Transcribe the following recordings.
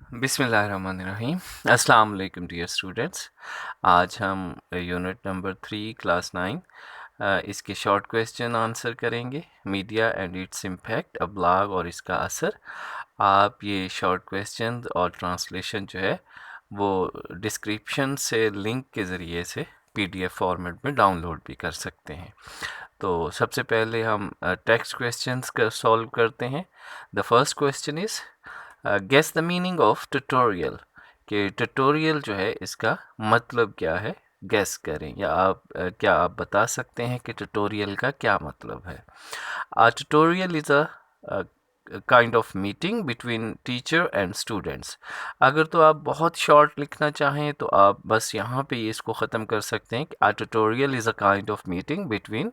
बिस्मिल्लाहिर्रहमानिर्रहीम। अस्सलाम वालेकुम डियर स्टूडेंट्स। आज हम यूनिट नंबर 3 क्लास 9 इसके शॉर्ट क्वेश्चन आंसर करेंगे। Media and its impact, a blog और इसका असर। आप ये शॉर्ट क्वेश्चन और ट्रांसलेशन जो है वो डिस्क्रिप्शन से लिंक के ज़रिए से PDF फॉर्मेट में डाउनलोड भी कर सकते हैं। तो सबसे पहले हम टेक्स्ट क्वेश्चंस का सॉल्व करते हैं। The first question is guess the meaning of tutorial, कि ट्यूटोरियल जो है इसका मतलब क्या है, गेस करें। या क्या आप बता सकते हैं कि ट्यूटोरियल का क्या मतलब है। Tutorial is a kind of meeting between teacher and students. अगर तो आप बहुत शॉर्ट लिखना चाहें तो आप बस यहाँ पे इसको ख़त्म कर सकते हैं कि tutorial is a kind of meeting between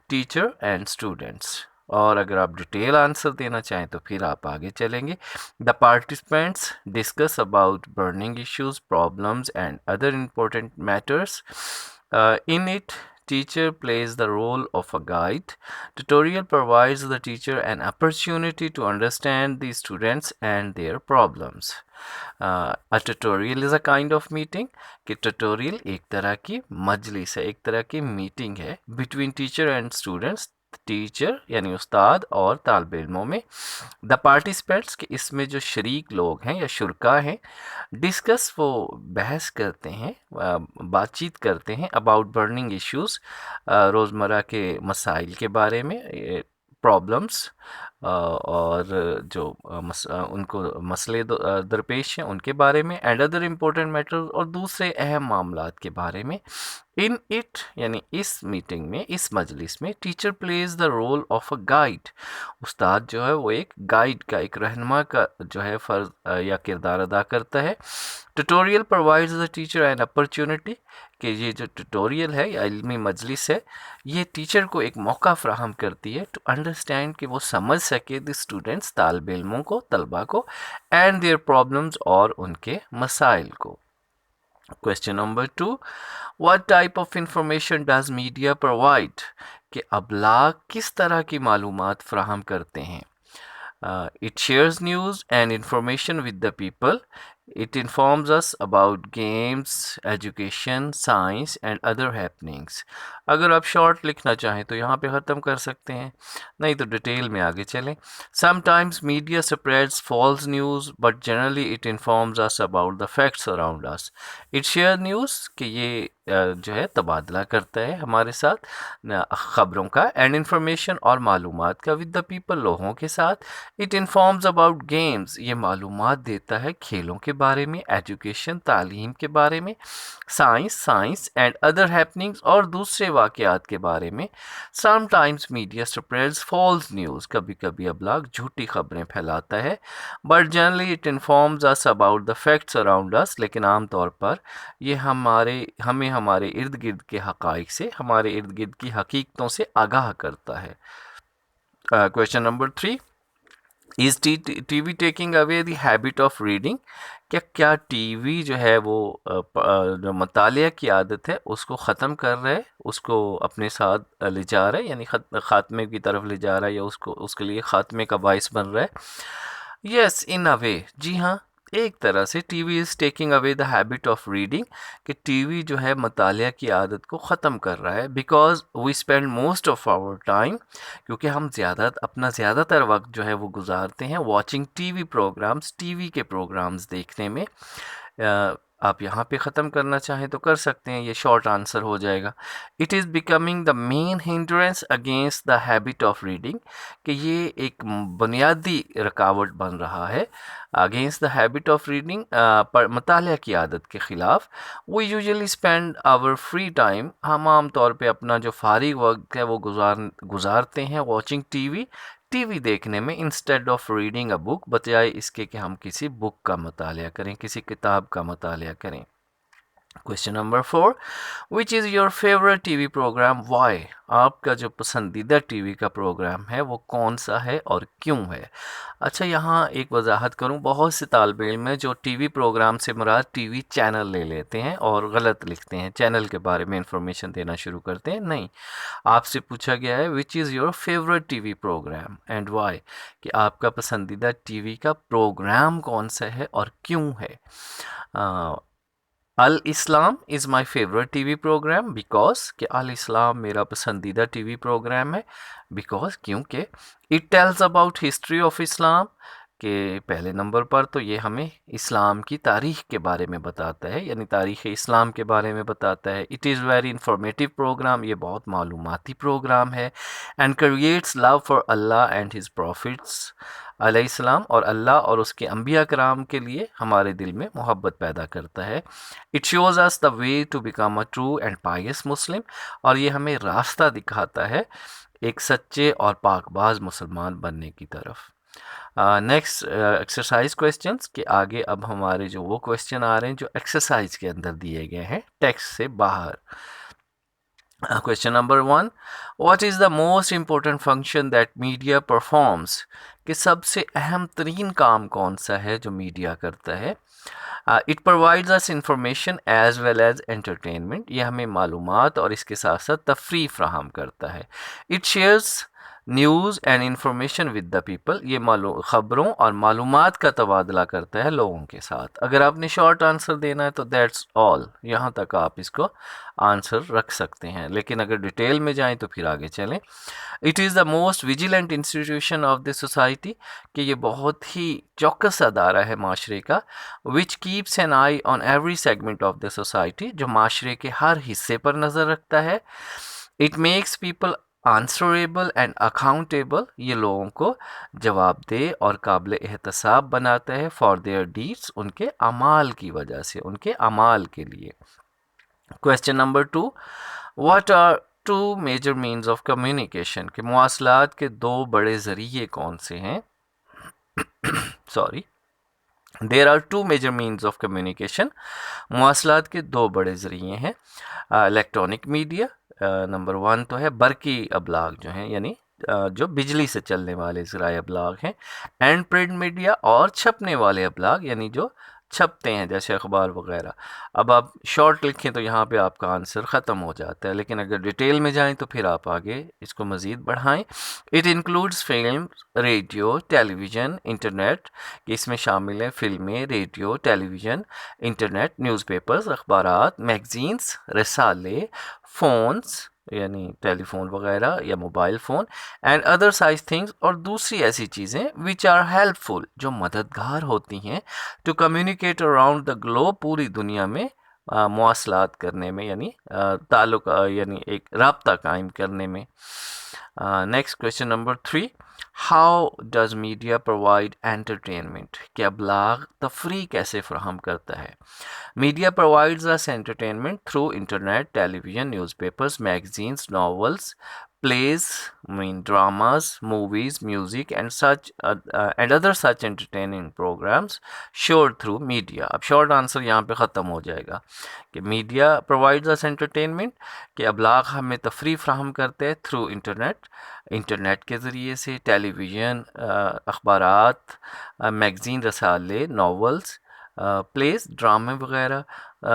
teacher and students. और अगर आप डिटेल आंसर देना चाहें तो फिर आप आगे चलेंगे। The participants discuss about burning issues, problems and other important matters. In it, teacher plays the role of a guide. Tutorial provides the teacher an opportunity to understand the students and their problems. A tutorial is a kind of meeting, कि tutorial एक तरह की मजलिस है, एक तरह की meeting है between teacher and students, teacher यानी उस्ताद और तालिब इल्मों में। द पार्टिसिपेंट्स, कि इसमें जो शरीक लोग हैं या शुरका हैं, डिस्कस वो बहस करते हैं, बातचीत करते हैं, अबाउट बर्निंग इश्यूज़, रोज़मर्रा के मसाइल के बारे में, प्रॉब्लम्स और जो उनको मसले दरपेश हैं उनके बारे में, एंड अदर इम्पोर्टेंट मैटर्स, और दूसरे अहम मामलात के बारे में। इन इट यानी इस मीटिंग में, इस मजलिस में, teacher plays the role of a guide. उस्ताद जो है वो एक गाइड का, एक रहनुमा का जो है फ़र्ज या किरदार अदा करता है। Tutorial provides the teacher an opportunity, कि ये जो ट्यूटोरियल है या इल्मी मजलिस है, ये टीचर को एक मौका फ़राहम करती है टू अंडरस्टैंड, कि वो समझ सके द स्टूडेंट्स, तालिब इल्मों को, तलबा को, एंड देयर प्रॉब्लम्स, और उनके मसाइल को। Question number 2, what type of information does media provide, कि अबलाग किस तरह की मालूमात फ़राहम करते हैं। It shares news and information with the people. It informs us about games, education, science and other happenings. अगर आप शॉर्ट लिखना चाहें तो यहाँ पे ख़त्म कर सकते हैं, नहीं तो डिटेल में आगे चलें। Sometimes media spreads false news, but generally it informs us about the facts around us. It share news, कि ये जो है तबादला करता है हमारे साथ ख़बरों का, एंड इन्फॉर्मेशन, और मालूमात का, विद द पीपल, लोगों के साथ। इट इन्फॉर्म्स अबाउट गेम्स, ये मालूमात देता है खेलों के बारे में, एजुकेशन, तालीम के बारे में, साइंस एंड अदर हैपनिंग्स, और दूसरे वाक़यात के बारे में। Sometimes media spreads false news, कभी कभी अबलाग झूठी खबरें फैलाता है। But generally it informs us about the facts around us, लेकिन आम तौर पर ये हमें हमारे इर्द गिर्द के हक़ाइक़ से, हमारे इर्द गिर्द की हकीकतों से आगाह करता है। Question number 3, is TV taking away the habit of reading, क्या टीवी जो है वो जो मतालिया की आदत है उसको ख़त्म कर रहा है, उसको अपने साथ ले जा रहा है, यानी ख़ात्मे की तरफ ले जा रहा है, या उसको उसके लिए ख़ात्मे का बाइस बन रहा है। यस, इन अ वे, जी हाँ, एक तरह से TV is taking away the habit of reading, कि टीवी जो है मतालिया की आदत को ख़त्म कर रहा है। Because we spend most of our time, क्योंकि हम अपना ज़्यादातर वक्त जो है वो गुजारते हैं वॉचिंग टीवी प्रोग्राम्स, टीवी के प्रोग्राम्स देखने में। आप यहाँ पे ख़त्म करना चाहें तो कर सकते हैं, ये शॉर्ट आंसर हो जाएगा। It is becoming the main hindrance against the habit of reading, कि ये एक बुनियादी रुकावट बन रहा है against the habit of reading, मतालिया की आदत के ख़िलाफ़। We usually spend our free time, हम आम तौर पे अपना जो फारिग वक्त है वो गुजारते हैं वॉचिंग टीवी देखने में, instead of reading a book, बजाय इसके कि हम किसी बुक का मतालिया करें, किसी किताब का मतालिया करें। Question number 4. Which is your favorite TV program? Why? आपका जो पसंदीदा टीवी का प्रोग्राम है वो कौन सा है और क्यों है? अच्छा, यहाँ एक वजाहत करूँ, बहुत से तालिब इल्म हैं जो टीवी प्रोग्राम से मुराद टीवी चैनल ले लेते हैं और गलत लिखते हैं, चैनल के बारे में इंफॉर्मेशन देना शुरू करते हैं। नहीं, आपसे पूछा गया है which is your favourite TV programme and why, कि आपका पसंदीदा टीवी का प्रोग्राम कौन सा है और क्यों है। Al Islam is my favourite TV programme because, कि अल इस्लाम मेरा पसंदीदा टीवी प्रोग्राम है बिकॉज, क्योंकि it tells about history of Islam, के पहले नंबर पर तो ये हमें इस्लाम की तारीख़ के बारे में बताता है, यानी तारीख़ इस्लाम के बारे में बताता है। It is very informative programme, ये बहुत मालूमाती प्रोग्राम है। And creates love for Allah and his prophets अलैहिस्सलाम, और अल्लाह और उसके अंबिया कराम के लिए हमारे दिल में मोहब्बत पैदा करता है। It shows us the way to become a true and pious Muslim, और ये हमें रास्ता दिखाता है एक सच्चे और पाकबाज मुसलमान बनने की तरफ। नेक्स्ट एक्सरसाइज क्वेश्चंस के आगे अब हमारे जो वो क्वेश्चन आ रहे हैं जो एक्सरसाइज के अंदर दिए गए हैं टेक्स्ट से बाहर। Question number 1. What is the most important function that media performs, कि सबसे अहम तरीन काम कौन सा है जो मीडिया करता है। It provides us information as well as entertainment, ये हमें मालूमात और इसके साथ साथ तफरीह फ्राहम करता है। It shares news and information with the people, ये ख़बरों और मालूमात का तबादला करता है लोगों के साथ। अगर आपने शॉर्ट आंसर देना है तो दैट्स ऑल, यहाँ तक आप इसको आंसर रख सकते हैं, लेकिन अगर डिटेल में जाएं तो फिर आगे चलें। It is the most vigilant institution of the society, कि ये बहुत ही चौकस अदारा है माशरे का। Which keeps an eye on every segment of the society, जो माशरे के हर हिस्से पर नज़र रखता है। It makes people answerable and accountable, ये लोगों को जवाबदेह और काबिल एहतसाब बनाता है फॉर देयर डीड्स, उनके अमाल की वजह से, उनके अमाल के लिए। Question number 2. What are two major means of communication, के मवासलात के दो बड़े ज़रिए कौन से हैं। Sorry, there are two major means of communication, मवासलात के दो बड़े ज़रिए हैं। इलेक्ट्रॉनिक मीडिया नंबर 1 तो है, बरकी अबलाग जो हैं, यानी जो बिजली से चलने वाले ज़राए अबलाग हैं। एंड प्रिंट मीडिया, और छपने वाले अबलाग, यानी जो छपते हैं जैसे अखबार वगैरह। अब आप शॉर्ट लिखें तो यहाँ पे आपका आंसर ख़त्म हो जाता है, लेकिन अगर डिटेल में जाएं तो फिर आप आगे इसको मज़ीद बढ़ाएं। It includes film, radio, television, internet, कि इसमें शामिल हैं फिल्में, रेडियो, टेलीविज़न, इंटरनेट, न्यूज़पेपर्स, अखबारात, मैगज़ीन्स, रसाले, फ़ोन्स यानी टेलीफोन वगैरह या mobile phone, and other such things, और दूसरी ऐसी चीज़ें विच आर हेल्पफुल, जो मददगार होती हैं to communicate around the globe, पूरी दुनिया में मवासलात करने में, यानी ताल्लुक़ यानी एक राब्ता कायम करने में। Next question number 3. How does media provide entertainment, कि अबलाग तफरी कैसे फ़राहम करता है। Media provides us entertainment through internet, television, newspapers, magazines, novels, plays, dramas, movies, music and such and other such entertaining programs showed through media. अब short answer यहाँ पे ख़त्म हो जाएगा कि मीडिया प्रोवाइड्स अस एंटरटेनमेंट, कि अबलाग हमें तफरी फ्राहम करते हैं थ्रू इंटरनेट के ज़रिए से, टेलीविज़न, अखबारात, मैगज़ीन, रसाले, नॉवेल्स, प्लेस, ड्रामे वगैरह,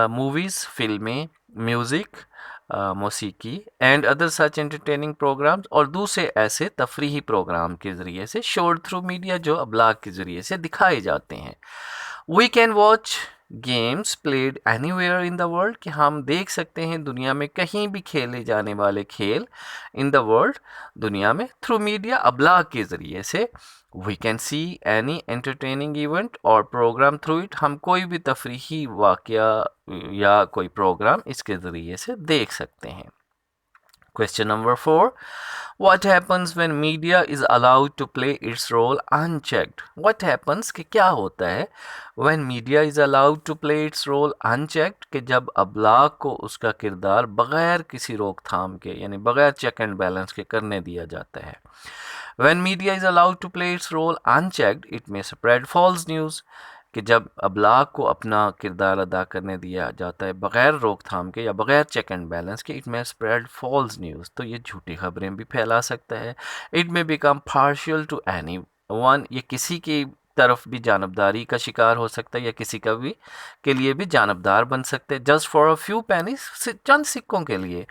मूवीज़, फिल्में, म्यूज़िक, मौसीकी, and other such entertaining programmes, और दूसरे ऐसे तफरीही प्रोग्राम के ज़रिए से, शोड थ्रू मीडिया, जो अबलाग के ज़रिए से दिखाए जाते हैं। We can watch games played anywhere in the world, कि हम देख सकते हैं दुनिया में कहीं भी खेले जाने वाले खेल इन द वर्ल्ड, दुनिया में, थ्रू मीडिया, अबलाग के ज़रिए से। We can see any entertaining event और प्रोग्राम थ्रू इट, हम कोई भी तफरीही वाक़या या कोई प्रोग्राम इसके ज़रिए से देख सकते हैं। Question number 4. What happens when media is allowed to play its role unchecked? What happens कि क्या होता है when media is allowed to play its role unchecked, कि जब अबलाग को उसका किरदार बग़ैर किसी रोकथाम के, यानी बग़ैर चेक एंड बैलेंस के करने दिया जाता है। When media is allowed to play its role unchecked, it may spread false news, کہ جب ابلاغ کو اپنا کردار ادا کرنے دیا جاتا ہے بغیر روک تھام کے یا بغیر چیک اینڈ بیلنس کے، اٹ میں اسپریڈ فالس نیوز، تو یہ جھوٹی خبریں بھی پھیلا سکتا ہے. It may become partial to anyone, یہ کسی کی طرف بھی جانبداری کا شکار ہو سکتا ہے یا کسی کا بھی کے لیے بھی جانبدار بن سکتے، just for a few pennies, چند سکوں کے لیے.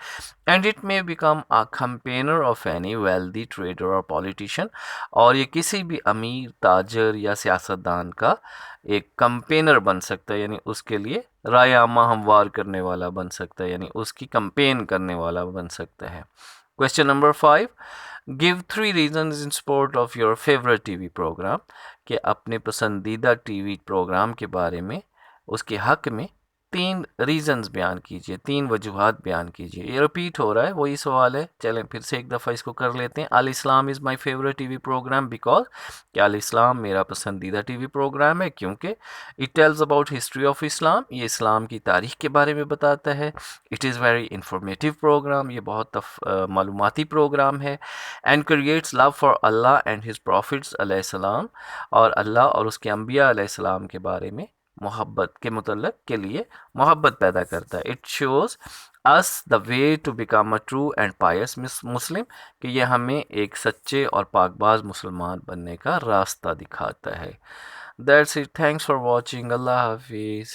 And it may become a companion of any wealthy trader or politician, اور یہ کسی بھی امیر تاجر یا سیاستدان کا ایک کمپینر بن سکتا ہے، یعنی اس کے لیے رائے عامہ ہموار کرنے والا بن سکتا ہے، یعنی اس کی کمپین کرنے والا بن سکتا ہے. Question number 5، give 3 reasons in support of your favourite T V programme, کہ اپنے پسندیدہ ٹی وی پروگرام کے بارے میں، اس کے حق میں 3 ریزنز بیان کیجئے، 3 وجوہات بیان کیجئے. یہ رپیٹ ہو رہا ہے، وہی سوال ہے، چلیں پھر سے ایک دفعہ اس کو کر لیتے ہیں. Al Islam is my favourite T V programme because, کہ الاسلام میرا پسندیدہ ٹی وی پروگرام ہے کیونکہ it tells about history of Islam, یہ اسلام کی تاریخ کے بارے میں بتاتا ہے. It is very informative programme, یہ بہت معلوماتی پروگرام ہے. And creates love for Allah and his prophets علیہ السلام، اور اللہ اور اس کے انبیاء علیہ السلام کے بارے میں محبت کے متعلق کے لیے محبت پیدا کرتا ہے. It shows us the way to become a true and pious Muslim، کہ یہ ہمیں ایک سچے اور پاک باز مسلمان بننے کا راستہ دکھاتا ہے. That's it. Thanks for watching. اللہ حافظ.